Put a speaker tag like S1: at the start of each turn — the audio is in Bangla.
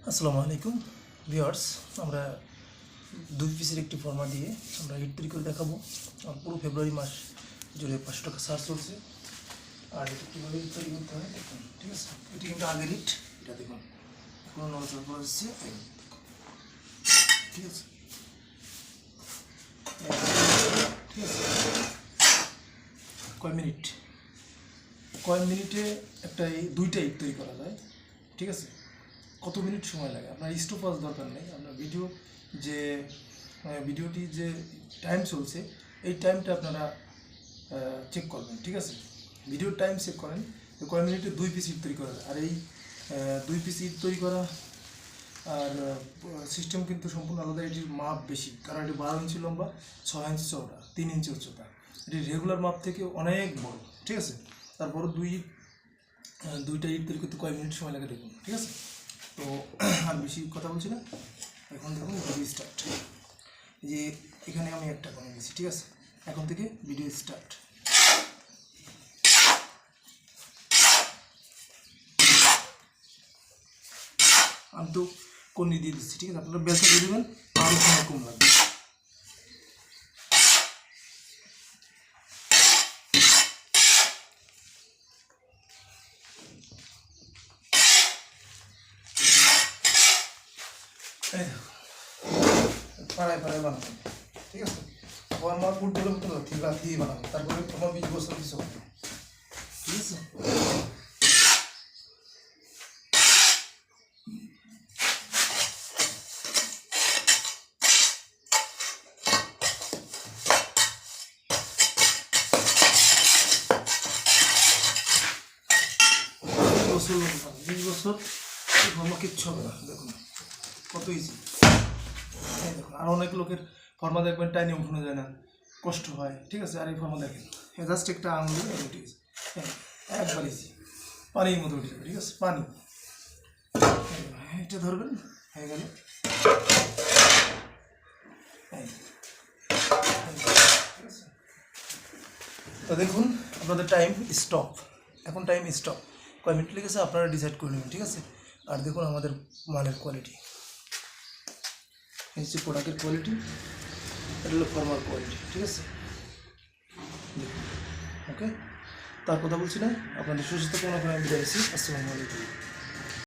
S1: আসসালামু আলাইকুম ভিউয়ার্স, আমরা 2 পিসের একটি ফর্মা দিয়ে আমরা ইট তৈরি করে দেখাবো। আর পুরো ফেব্রুয়ারি মাস জুড়ে 500 টাকা সার্চ চলছে। আর এটা কীভাবে ইট তৈরি করতে হয় দেখুন, ঠিক আছে। এটি কিন্তু আগের ইট, এটা দেখুন এখনো নড়াচড়া করে আসছে, ঠিক আছে ঠিক আছে। কয় মিনিটে একটা দুইটা ইট তৈরি করা যায়, ঠিক আছে। কত মিনিট সময় লাগে আপনার স্টপওয়াচ দরকার নেই। আপনার ভিডিওটি যে টাইম চলছে এই টাইমটা আপনারা চেক করবেন, ঠিক আছে। ভিডিওর টাইম চেক করেন তো কয় মিনিটে 2 পিস ইট তৈরি করা যায়। আর এই 2 পিস ইট তৈরি করা আর সিস্টেম কিন্তু সম্পূর্ণ আলাদা। এটির মাপ বেশি, কারণ এটি 12 ইঞ্চি লম্বা, 6 ইঞ্চি চওড়া, 3 ইঞ্চি উচ্চতা। এটি রেগুলার মাপ থেকে অনেক বড়, ঠিক আছে। তারপর দুইটা ইট তৈরি করতে কয় মিনিট সময় লাগে দেখুন, ঠিক আছে। তো আর বেশি কথা বলছি না, এখন দেখুন ভিডিও স্টার্ট। যে এখানে আমি একটা করে দিয়েছি, ঠিক আছে। এখন থেকে ভিডিও স্টার্ট। আমি তো কর্নি দিয়ে দিচ্ছি, ঠিক আছে। আপনারা বেলটা দিয়ে দেবেন, আরও সময় কম লাগবে। পাড়ায় বানাবেন, ঠিক আছে। আমার ফুটবলের মতো লাথি বানাবেন, তারপরে তোমার 20 বছর কিছু হবে, ঠিক আছে। বছর 20 বছর আমার কিচ্ছু হবে না, দেখুন কত ইজি। দেখুন আর অনেক লোকের ফর্মা দেখবেন টাইনে উঠানো যায় না, কষ্ট হয়, ঠিক আছে। আর এই ফর্মা দেখেন জাস্ট একটা আঙুল উঠে গেছে, একবার ইজি, পানির মতো উঠে যাবে, ঠিক আছে। পানি এটা ধরবেন, হয়ে গেল। তো দেখুন আপনাদের টাইম স্টপ, এখন টাইম স্টপ। কয় মিনিট লেগেছে আপনারা ডিসাইড করে নেবেন, ঠিক আছে। আর দেখুন আমাদের মালের কোয়ালিটি, এই হচ্ছে প্রোডাক্টের কোয়ালিটি, এটা হলো ফর্মাল কোয়ালিটি, ঠিক আছে। ওকে, তার কথা বলছি না, আপনাদের সুস্থ কামনা করে আমি বিদায় নিচ্ছি। আসসালামু আলাইকুম।